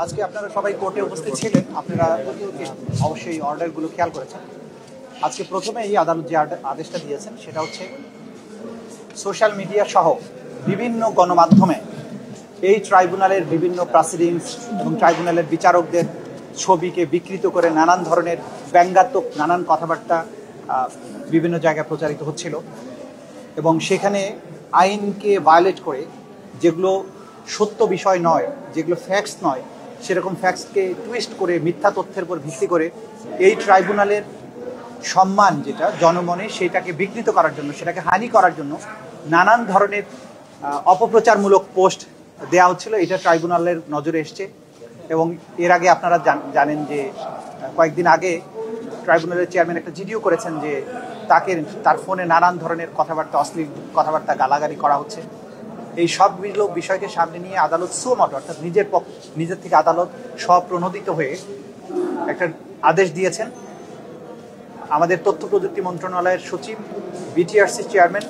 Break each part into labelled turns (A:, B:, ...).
A: আজকে আপনারা সবাই কোর্টে উপস্থিত ছিলেন। আপনারা অবশ্যই অর্ডারগুলো খেয়াল করেছেন। আজকে প্রথমে এই আদালত যে আদেশটা দিয়েছেন সেটা হচ্ছে সোশ্যাল মিডিয়া সহ বিভিন্ন গণমাধ্যমে এই ট্রাইব্যুনালের বিভিন্ন প্রসিডিংস এবং ট্রাইব্যুনালের বিচারকদের ছবিকে বিকৃত করে নানান ধরনের ব্যঙ্গাত্মক নানান কথাবার্তা বিভিন্ন জায়গায় প্রচারিত হচ্ছিল এবং সেখানে আইনকে ভায়োলেট করে যেগুলো সত্য বিষয় নয়, যেগুলো ফ্যাক্টস নয়, সেরকম ফ্যাক্টসকে টুইস্ট করে মিথ্যা তথ্যের উপর ভিত্তি করে এই ট্রাইব্যুনালের সম্মান যেটা জনমনে সেটাকে বিকৃত করার জন্য, সেটাকে হানি করার জন্য নানান ধরনের অপপ্রচারমূলক পোস্ট দেওয়া হচ্ছিল। এটা ট্রাইব্যুনালের নজরে এসছে এবং এর আগে আপনারা জানেন যে কয়েকদিন আগে ট্রাইব্যুনালের চেয়ারম্যান একটা জিডিও করেছেন যে তার ফোনে নানান ধরনের কথাবার্তা, অশ্লীল কথাবার্তা, গালাগালি করা হচ্ছে। এই সবগুলো বিষয়কে সামনে নিয়ে আদালত সুমোটো অর্থাৎ নিজের থেকে আদালত স্বপ্রণোদিত হয়ে একটা আদেশ দিয়েছেন। আমাদের তথ্য প্রযুক্তি মন্ত্রণালয়ের সচিব, বিটিআরসি চেয়ারম্যান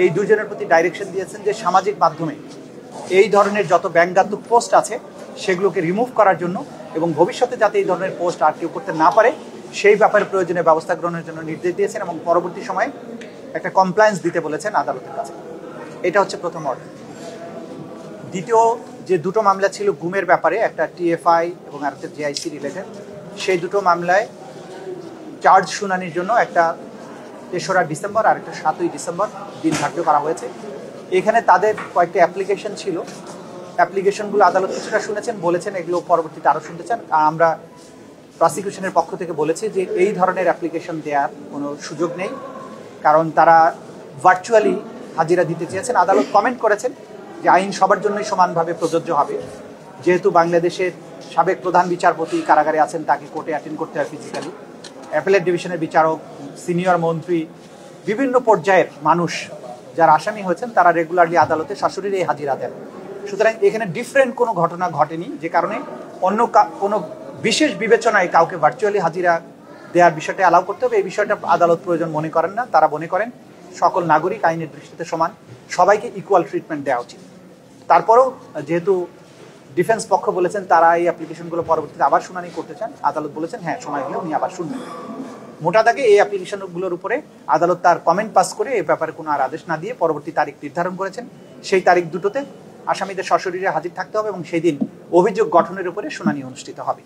A: এই দুজনের প্রতি ডাইরেকশন দিয়েছেন যে সামাজিক মাধ্যমে এই ধরনের যত ব্যঙ্গাত্মক পোস্ট আছে সেগুলোকে রিমুভ করার জন্য এবং ভবিষ্যতে যাতে এই ধরনের পোস্ট আর কেউ করতে না পারে সেই ব্যাপারে প্রয়োজনীয় ব্যবস্থা গ্রহণের জন্য নির্দেশ দিয়েছেন এবং পরবর্তী সময়ে একটা কমপ্লায়েন্স দিতে বলেছেন আদালতের কাছে। এটা হচ্ছে প্রথম অর্ডার। দ্বিতীয় যে দুটো মামলা ছিল গুমের ব্যাপারে, একটা টিএফআই এবং আরেকটা জেআইসি রিলেটেড, সেই দুটো মামলায় চার্জ শুনানির জন্য একটা ৩রা ডিসেম্বর আর একটা ৭ই ডিসেম্বর দিন ধার্য করা হয়েছে। এখানে তাদের কয়েকটা অ্যাপ্লিকেশন ছিল, অ্যাপ্লিকেশনগুলো আদালত কিছুটা শুনেছেন, বলেছেন এগুলো পরবর্তীতে আরও শুনতে চান। আমরা প্রসিকিউশনের পক্ষ থেকে বলেছি যে এই ধরনের অ্যাপ্লিকেশন দেওয়ার কোনো সুযোগ নেই, কারণ তারা ভার্চুয়ালি হাজিরা দিতে চেয়েছেন। আদালত কমেন্ট করেছেন যে আইন সবার জন্যই সমানভাবে প্রযোজ্য হবে, যেহেতু বাংলাদেশের সাবেক প্রধান বিচারপতি কারাগারে আছেন, তাকে কোর্টে অ্যাটেন্ড করতে হয় ফিজিক্যালি। অ্যাপেলেট ডিভিশনের বিচারক, সিনিয়র মন্ত্রী, বিভিন্ন পর্যায়ের মানুষ যারা আসামি হয়েছেন তারা রেগুলারলি আদালতে শাশুড়ির এই হাজিরা দেন। সুতরাং এখানে ডিফারেন্ট কোনো ঘটনা ঘটেনি, যে কারণে অন্য কোনো বিশেষ বিবেচনায় কাউকে ভার্চুয়ালি হাজিরা দেওয়ার বিষয়টা অ্যালাউ করতে হবে, এই বিষয়টা আদালত প্রয়োজন মনে করেন না। তারা মনে করেন সকল নাগরিক আইনের দৃষ্টিতে সমান, সবাইকে ইকুয়াল ট্রিটমেন্ট দেওয়া উচিত। তারপরেও যেহেতু ডিফেন্স পক্ষ বলেছেন তারা এই অ্যাপ্লিকেশনগুলো পরবর্তীতে আবার শুনানি করতে চান, আদালত বলেছেন হ্যাঁ, সময় হলে উনি আবার শুনবেন। মোটা দাগে এই অ্যাপ্লিকেশনগুলোর উপরে আদালত তার কমেন্ট পাস করে এ ব্যাপারে কোনো আর আদেশ না দিয়ে পরবর্তী তারিখ নির্ধারণ করেছেন। সেই তারিখ দুটোতে আসামিদের সশরীরে হাজির থাকতে হবে এবং সেই দিন অভিযোগ গঠনের উপরে শুনানি অনুষ্ঠিত হবে।